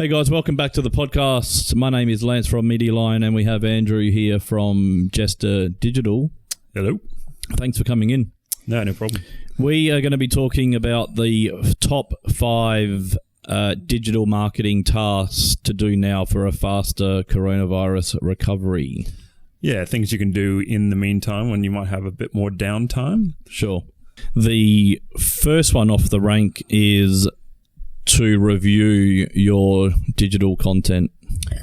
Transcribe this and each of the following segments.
Hey guys, welcome back to the podcast. My name is Lance from Media Line and we have Andrew here from Jester Digital. Hello. Thanks for coming in. No problem. We are going to be talking about the top 5 digital marketing tasks to do now for a faster coronavirus recovery. Yeah, things you can do in the meantime when you might have a bit more downtime. Sure. The first one off the rank is to review your digital content.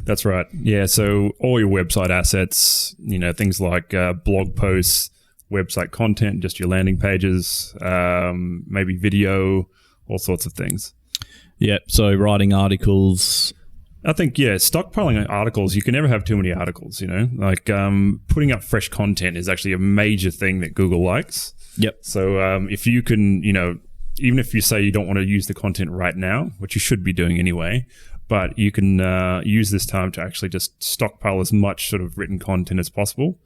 That's right. Yeah, so all your website assets, things like blog posts, website content, just your landing pages, maybe video, all sorts of things. Yeah, so writing articles. I think, stockpiling articles, you can never have too many articles, putting up fresh content is actually a major thing that Google likes. Yep. So if you can, even if you say you don't want to use the content right now, which you should be doing anyway, but you can use this time to actually just stockpile as much sort of written content as possible,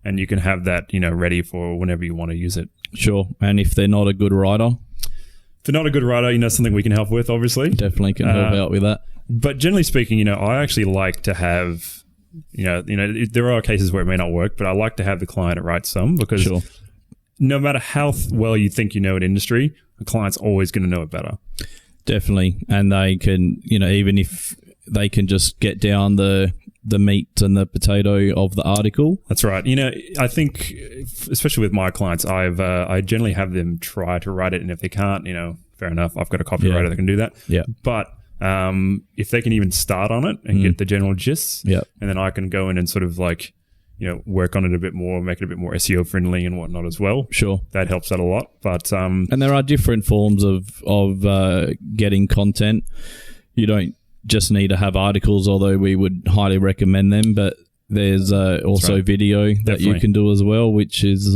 and you can have that, ready for whenever you want to use it. Sure. And if they're not a good writer? If they're not a good writer, something we can help with, obviously. Definitely can help out with that. But generally speaking, I actually like to have, there are cases where it may not work, but I like to have the client write some because Sure. No matter how well you think you know an industry, the client's always going to know it better. Definitely. And they can, even if they can just get down the meat and the potato of the article. That's right. I think, especially with my clients, I generally have them try to write it. And if they can't, fair enough. I've got a copywriter that can do that. Yeah. But if they can even start on it and get the general gist, and then I can go in and sort of work on it a bit more, make it a bit more SEO friendly and whatnot as well. Sure. That helps out a lot. But and there are different forms of getting content. You don't just need to have articles, although we would highly recommend them, but there's also video that you can do as well, which is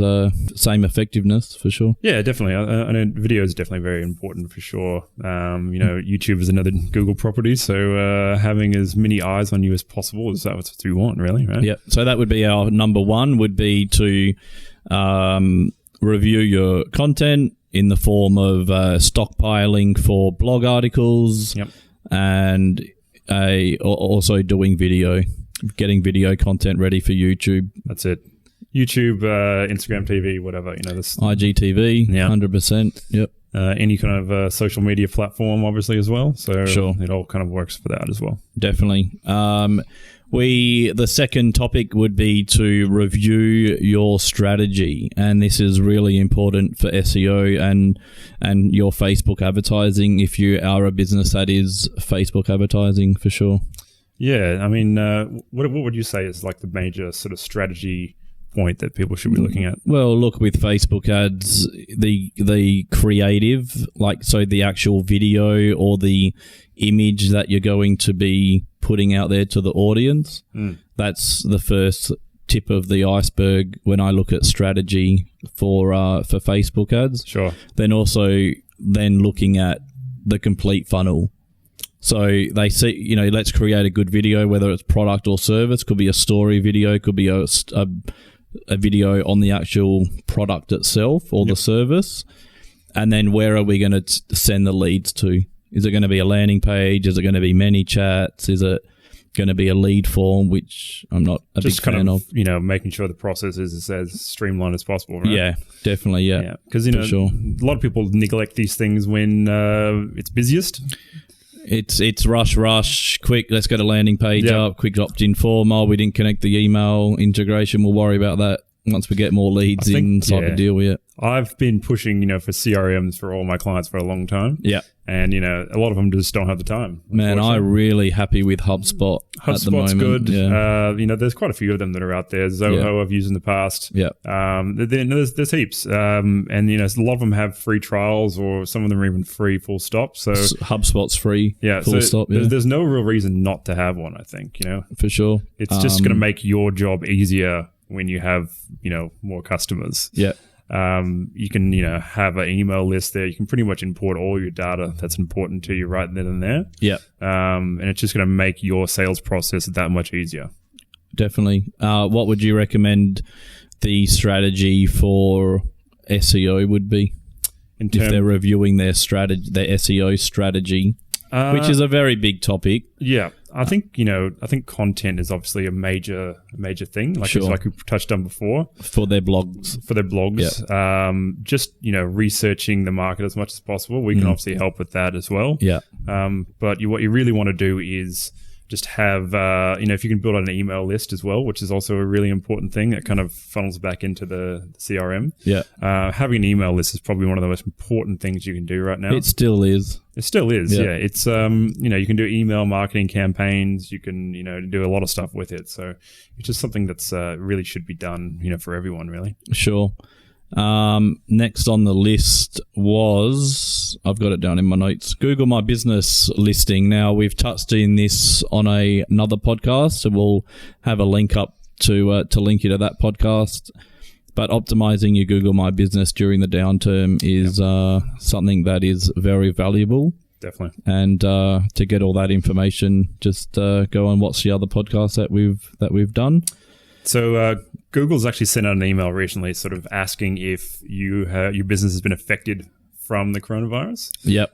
same effectiveness for sure. Yeah, definitely. I know video is definitely very important for sure. YouTube is another Google property, so having as many eyes on you as possible is what you want, really, right? Yeah. So that would be our number one, would be to review your content in the form of stockpiling for blog articles, and also doing video. Getting video content ready for YouTube. That's it. YouTube, Instagram TV, whatever, this IGTV, 100%. Yep. Any kind of social media platform, obviously, as well. So sure. It all kind of works for that as well. Definitely. The second topic would be to review your strategy, and this is really important for SEO and your Facebook advertising. If you are a business that is Facebook advertising, for sure. Yeah, I mean, what would you say is like the major sort of strategy point that people should be looking at? Well, look, with Facebook ads, the creative, so the actual video or the image that you're going to be putting out there to the audience, that's the first tip of the iceberg when I look at strategy for Facebook ads. Sure. Then looking at the complete funnel. So they see, let's create a good video, whether it's product or service. Could be a story video, could be a video on the actual product itself or the service. And then where are we going to send the leads to? Is it going to be a landing page? Is it going to be many chats? Is it going to be a lead form, which I'm not a big fan of? Making sure the process is as streamlined as possible, right? Yeah, definitely, yeah. Because, sure. A lot of people neglect these things when it's busiest. It's rush, quick, let's get a landing page up, quick opt-in form. Oh, we didn't connect the email integration. We'll worry about that once we get more leads in, type of deal with it. I've been pushing, for CRMs for all my clients for a long time. Yeah. And, a lot of them just don't have the time. Man, I'm really happy with HubSpot at the moment. HubSpot's good. Yeah. There's quite a few of them that are out there. Zoho I've used in the past. Yeah. There's heaps. And, a lot of them have free trials, or some of them are even free full stop. So HubSpot's free full stop. Yeah. There's no real reason not to have one, I think, For sure. It's just going to make your job easier when you have, more customers. Yeah. You can, have an email list there. You can pretty much import all your data that's important to you right then and there. Yeah. And it's just going to make your sales process that much easier. Definitely. What would you recommend the strategy for SEO would be? If they're reviewing their SEO strategy which is a very big topic. Yeah. I think content is obviously a major thing, like we touched on before. For their blogs. Yeah. Just, researching the market as much as possible. We can obviously help with that as well. Yeah. But what you really want to do is just have, if you can build an email list as well, which is also a really important thing that kind of funnels back into the CRM. Yeah. Having an email list is probably one of the most important things you can do right now. It still is. It still is, yeah. It's, you can do email marketing campaigns. You can, do a lot of stuff with it. So it's just something that's really should be done, for everyone, really. Sure. Next on the list was, I've got it down in my notes, Google My Business listing. Now, we've touched in this on another podcast, so we'll have a link up to link you to that podcast. But optimizing your Google My Business during the downturn is something that is very valuable. Definitely. And to get all that information, just go and watch the other podcasts that we've done. So Google's actually sent out an email recently sort of asking if your business has been affected from the coronavirus. Yep.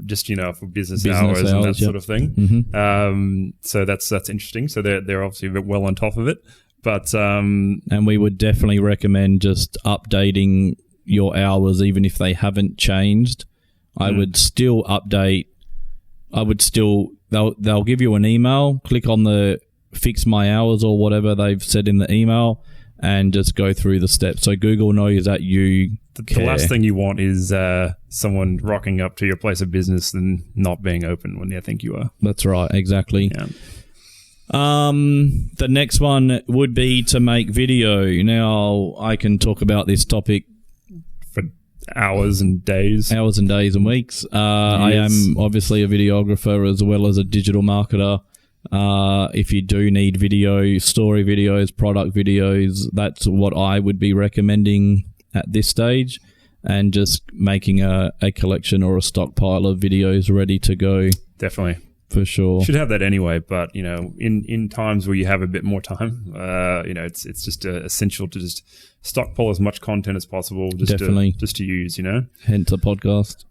Just, for business hours and that sort of thing. Mm-hmm. So that's interesting. So they're obviously well on top of it. But and we would definitely recommend just updating your hours, even if they haven't changed. I would still update. They'll give you an email. Click on the fix my hours or whatever they've said in the email, and just go through the steps. So Google knows that you care. The last thing you want is someone rocking up to your place of business and not being open when they think you are. That's right. Exactly. Yeah. The next one would be to make video. Now, I can talk about this topic for hours and days and weeks. I am obviously a videographer as well as a digital marketer. If you do need video, story videos, product videos, that's what I would be recommending at this stage, and just making a collection or a stockpile of videos ready to go. Definitely. For sure. Should have that anyway, but in times where you have a bit more time, it's just essential to just stockpile as much content as possible, just to use, Hence a podcast.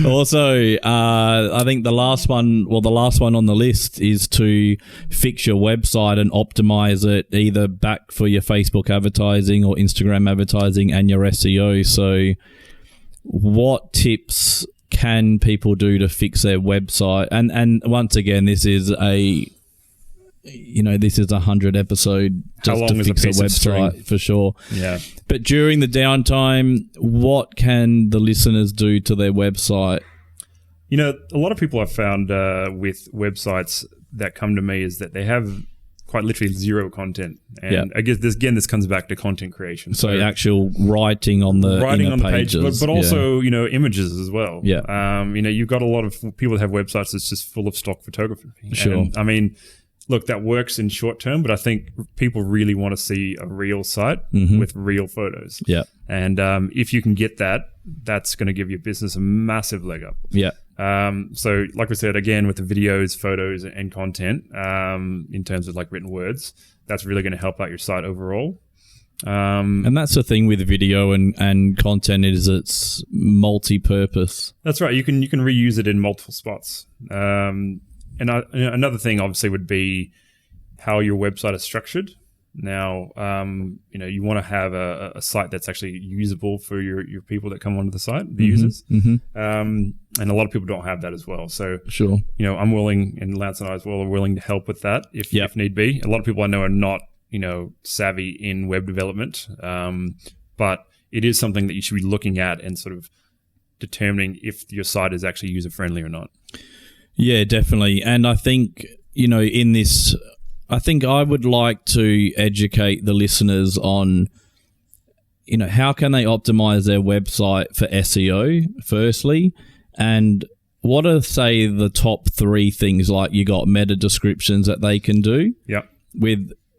Also, I think the last one on the list is to fix your website and optimize it either back for your Facebook advertising or Instagram advertising and your SEO. So, what tips can people do to fix their website? And once again, this is a 100 episode just to fix a website for sure. Yeah. But during the downtime, what can the listeners do to their website? A lot of people I've found with websites that come to me is that they have quite literally zero content. And I guess this comes back to content creation. So actual writing on the page, but also, images as well. Yeah. You've got a lot of people that have websites that's just full of stock photography. Sure. And, look, that works in short term, but I think people really want to see a real site with real photos. Yeah. And if you can get that, that's going to give your business a massive leg up. Yeah. So like we said, again, with the videos, photos, and content, in terms of like written words, that's really going to help out your site overall. And that's the thing with video and content is it's multi-purpose. That's right. You can reuse it in multiple spots. And another thing obviously would be how your website is structured. Now, you want to have a site that's actually usable for your people that come onto the site, the users. Mm-hmm. And a lot of people don't have that as well. So, sure. I'm willing, and Lance and I as well are willing to help with that if need be. A lot of people I know are not, savvy in web development. But it is something that you should be looking at and sort of determining if your site is actually user-friendly or not. Yeah, definitely. And I think, in this, I think I would like to educate the listeners on, how can they optimize their website for SEO, firstly, and what are, say, the top 3 things, like you got meta descriptions that they can do,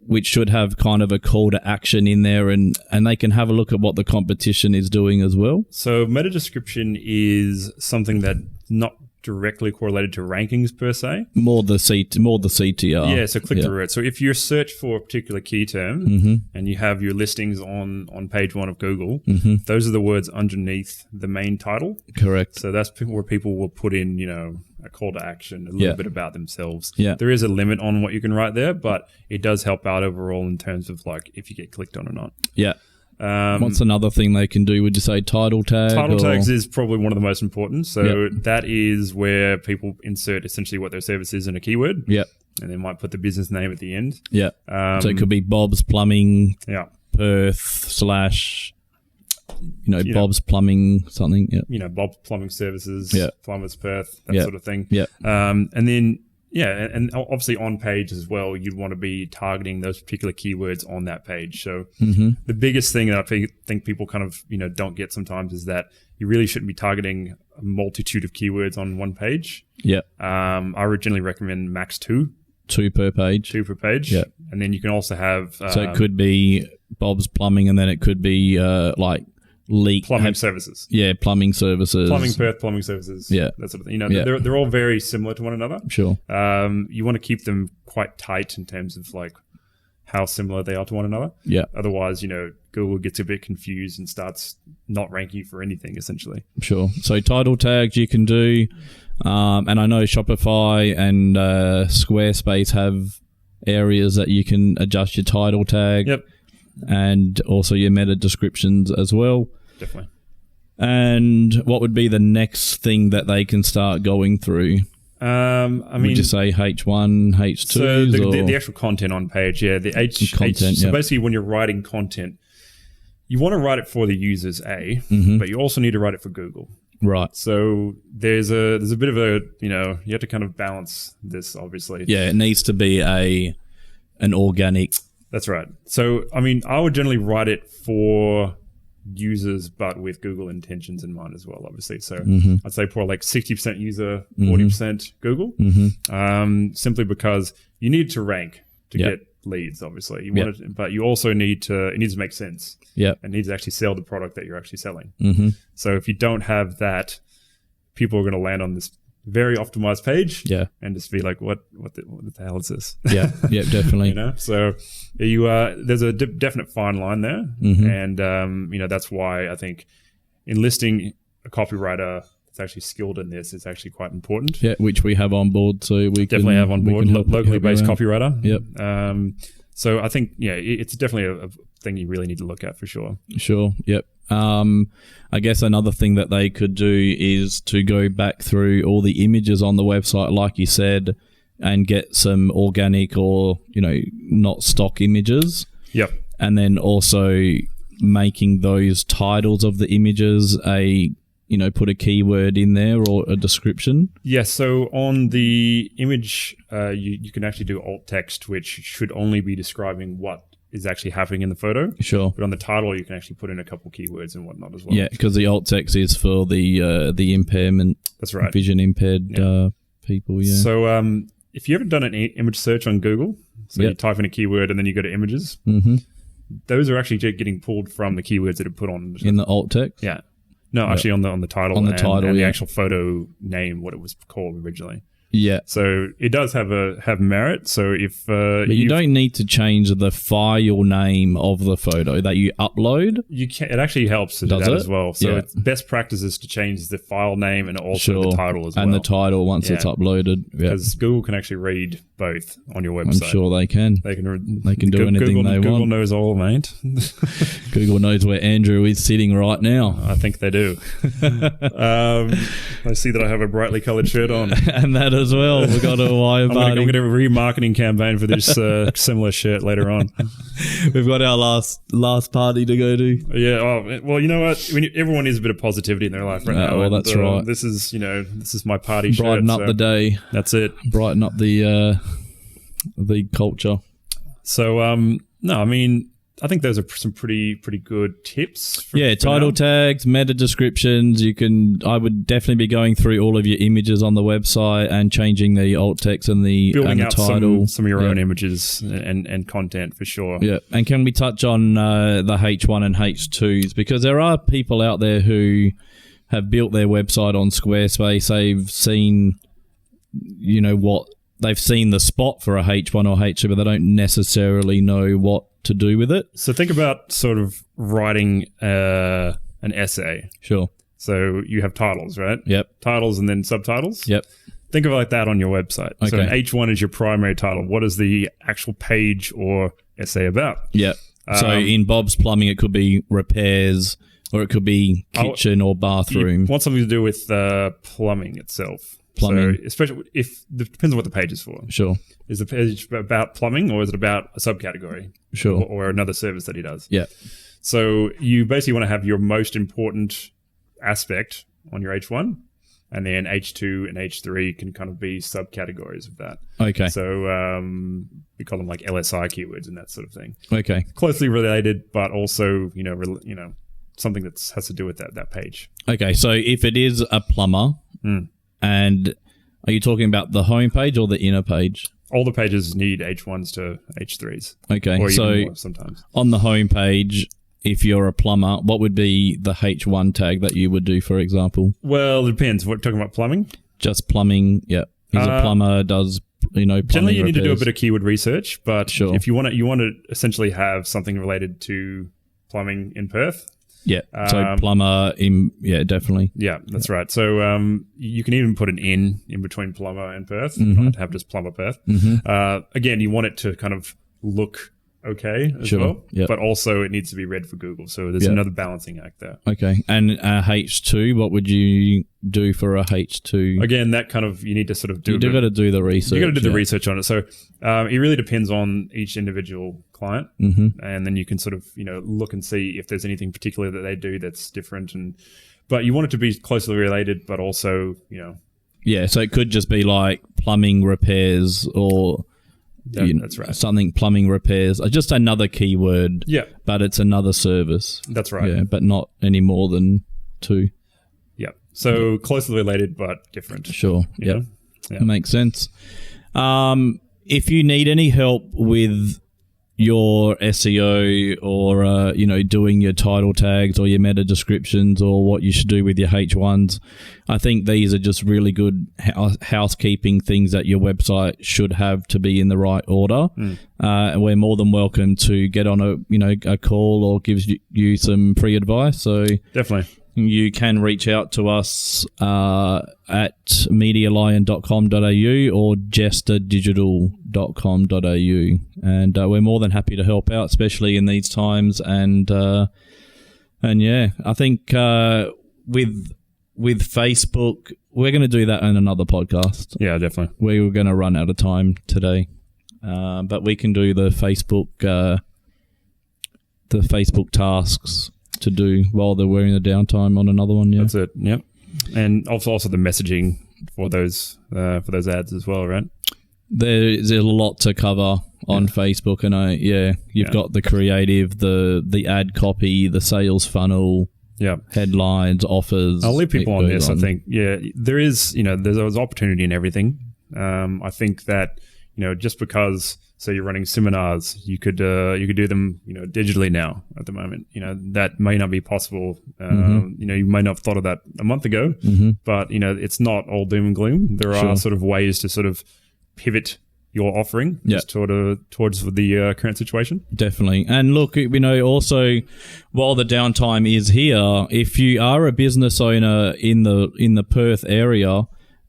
which should have kind of a call to action in there, and they can have a look at what the competition is doing as well. So meta description is something that not directly correlated to rankings per se. More the CTR. Yeah, so click-through rate. So if you search for a particular key term and you have your listings on page 1 of Google, those are the words underneath the main title. Correct. So that's where people will put in, a call to action, a little bit about themselves. Yeah. There is a limit on what you can write there, but it does help out overall in terms of like if you get clicked on or not. Yeah. What's another thing they can do? Would you say title tag? Title tags is probably one of the most important. So that is where people insert essentially what their service is in a keyword. Yeah. And they might put the business name at the end. Yeah. So it could be Bob's Plumbing, Perth / Bob's Plumbing something. Yeah. Bob's Plumbing Services, Plumbers Perth, that sort of thing. Yeah. And then and obviously on page as well, you'd want to be targeting those particular keywords on that page. So the biggest thing that I think people kind of, don't get sometimes is that you really shouldn't be targeting a multitude of keywords on one page. Yeah. I originally recommend max 2. 2 per page. 2 per page. Yeah. And then you can also have... so it could be Bob's Plumbing, and then it could be like leak... Plumbing services. Yeah, plumbing services. Plumbing Perth, plumbing services. Yeah. That sort of thing. They're all very similar to one another. Sure. You want to keep them quite tight in terms of like how similar they are to one another. Yeah. Otherwise, Google gets a bit confused and starts not ranking you for anything, essentially. Sure. So title tags you can do. And I know Shopify and Squarespace have areas that you can adjust your title tag. Yep. And also your meta descriptions as well. Definitely. And what would be the next thing that they can start going through? Would you say H1, H2? So the actual content on page, the content. So basically, when you're writing content, you want to write it for the users, but you also need to write it for Google. Right. So there's a bit of a you have to kind of balance this, obviously. Yeah, it needs to be an organic. That's right. So I would generally write it for users, but with Google intentions in mind as well, obviously. So I'd say probably like 60% user, 40% Google, simply because you need to rank to get leads, obviously. But you also it needs to make sense. Yeah. It needs to actually sell the product that you're actually selling. So if you don't have that, people are going to land on this very optimized page and just be like, what the hell is this? Yeah, definitely. So there's a definite fine line there. And, that's why I think enlisting a copywriter that's actually skilled in this is actually quite important. Yeah, which we have on board. So we definitely have on board locally based copywriter. Yep. So I think, it's definitely a thing you really need to look at for sure. Sure. Yep. I guess another thing that they could do is to go back through all the images on the website, like you said, and get some organic or, not stock images. Yep. And then also making those titles of the images put a keyword in there or a description. Yes. So on the image, you can actually do alt text, which should only be describing what is actually happening in the photo. Sure. But on the title, you can actually put in a couple keywords and whatnot as well. Yeah, because the alt text is for the impairment. That's right. Vision impaired people. Yeah. So if you haven't done an image search on Google, so you type in a keyword and then you go to images, those are actually getting pulled from the keywords that are put on in the alt text. Yeah. No, actually on the title. On the title, and the actual photo name, what it was called originally. Yeah. So it does have merit. So if but you don't need to change the file name of the photo that you upload. You can. It actually helps to do that as well. So it's best practice is to change the file name and also the title as well. And the title once it's uploaded. Because Google can actually read both on your website. I'm sure they can. They can do anything they want. Google knows all, mate. Google knows where Andrew is sitting right now. I think they do. I see that I have a brightly coloured shirt on. And that as well. We've got a wire party. I'm going to remarketing campaign for this similar shirt later on. We've got our last party to go to. Yeah. Oh, well, you know what? Everyone needs a bit of positivity in their life right now. Well, that's right. This is my party shirt. Brighten up the day. That's it. Brighten up the culture. So, no, I mean, I think those are some pretty good tips. Title tags, meta descriptions. I would definitely be going through all of your images on the website and changing the alt text and the building out title. Some of your own images and content for sure. Yeah, and can we touch on the H1 and H2s, because there are people out there who have built their website on Squarespace. They've seen, they've seen the spot for a H1 or H2, but they don't necessarily know what to do with it. So think about sort of writing an essay. Sure. So you have titles, right? Yep. Titles and then subtitles? Yep. Think of it like that on your website. Okay. So an H1 is your primary title. What is the actual page or essay about? Yep. So in Bob's Plumbing, it could be repairs, or it could be kitchen or bathroom. You want something to do with plumbing itself. Plumbing. So especially if it depends on what the page is for. Sure. Is the page about plumbing, or is it about a subcategory? Sure. Or another service that he does? Yeah. So you basically want to have your most important aspect on your H1, and then H2 and H3 can kind of be subcategories of that. Okay. So we call them like LSI keywords and that sort of thing. Okay. Closely related, but also something that has to do with that page. Okay. So if it is a plumber, and are you talking about the home page or the inner page? All the pages need H1s to H3s. Okay. Or so even more sometimes. On the home page, if you're a plumber, what would be the H1 tag that you would do, for example? Well, it depends. We're talking about plumbing? Just plumbing, yeah. He's a plumber, does, plumbing generally, you repairs. need to do a bit of keyword research, but Sure. if you want to essentially have something related to plumbing in Perth. Yeah, so plumber, definitely. Yeah, that's right. So you can even put an in between plumber and Perth. You don't have to have just plumber Perth. Again, you want it to kind of look okay as well, but also it needs to be read for Google. So there's another balancing act there. Okay, and H2, what would you do for a H2? Again, that kind of, you need to sort of do. You do got to do the research. You got to do the research on it. So it really depends on each individual client, and then you can sort of look and see if there's anything particular that they do that's different. But you want it to be closely related, but also Yeah, so it could just be like plumbing repairs or. That's right. Something plumbing repairs. Just another keyword. Yeah. But it's another service. That's right. Yeah, but not any more than 2. Yeah. So closely related but different. Sure. Yeah. Makes sense. If you need any help with your SEO or doing your title tags or your meta descriptions or what you should do with your H1s, I think these are just really good housekeeping things that your website should have to be in the right order. We're more than welcome to get on a call or gives you some free advice. So definitely. You can reach out to us at medialion.com.au or jesterdigital.com.au, and we're more than happy to help out, especially in these times. And yeah, I think with Facebook, we're going to do that in another podcast. Yeah, definitely. We were going to run out of time today, but we can do the Facebook tasks to do while they're wearing the downtime on another one. Yeah, that's it. Yep, and also the messaging for those ads as well, right? There's a lot to cover on Facebook, and you've got the creative, the ad copy, the sales funnel, headlines, offers. I'll leave people on this. I think there is there's opportunity in everything. I think that just because. So you're running seminars, you could do them digitally now at the moment. That may not be possible. You may not have thought of that a month ago, but it's not all doom and gloom. There are sort of ways to sort of pivot your offering just towards the current situation. Definitely. And look, also while the downtime is here, if you are a business owner in the Perth area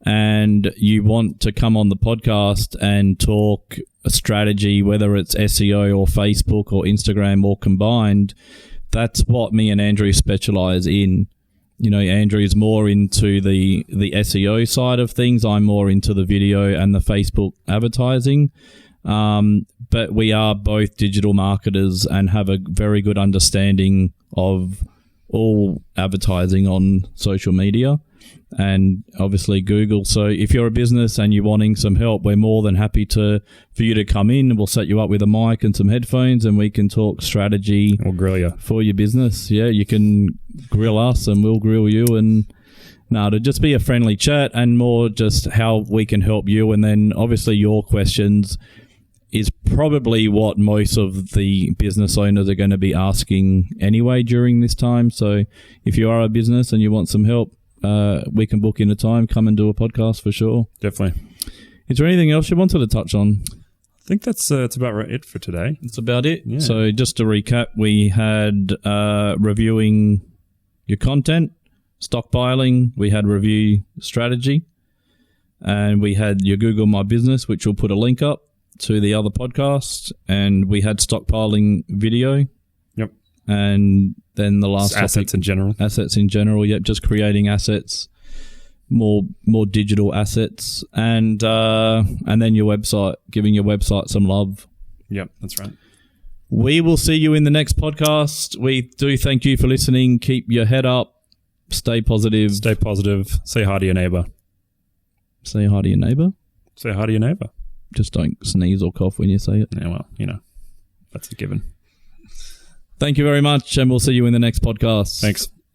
and you want to come on the podcast and talk a strategy, whether it's SEO or Facebook or Instagram or combined, that's what me and Andrew specialize in. Andrew is more into the SEO side of things. I'm more into the video and the Facebook advertising. But we are both digital marketers and have a very good understanding of all advertising on social media and obviously Google. So if you're a business and you're wanting some help, we're more than happy for you to come in. We'll set you up with a mic and some headphones and we can talk strategy. We'll grill you. For your business. Yeah, you can grill us and we'll grill you. And to just be a friendly chat and more just how we can help you. And then obviously your questions, is probably what most of the business owners are going to be asking anyway during this time. So if you are a business and you want some help, we can book in a time, come and do a podcast for sure. Definitely. Is there anything else you wanted to touch on? I think that's about it for today. That's about it. Yeah. So just to recap, we had reviewing your content, stockpiling, we had review strategy, and we had your Google My Business, which we'll put a link up to the other podcast, and we had stockpiling video. Yep. And then the last assets in general. Assets in general, yep, just creating assets, more digital assets, and then your website, giving your website some love. Yep, that's right. We will see you in the next podcast. We do thank you for listening. Keep your head up. Stay positive. Stay positive. Say hi to your neighbor. Say hi to your neighbor. Say hi to your neighbor. Just don't sneeze or cough when you say it. Yeah, well, that's a given. Thank you very much, and we'll see you in the next podcast. Thanks.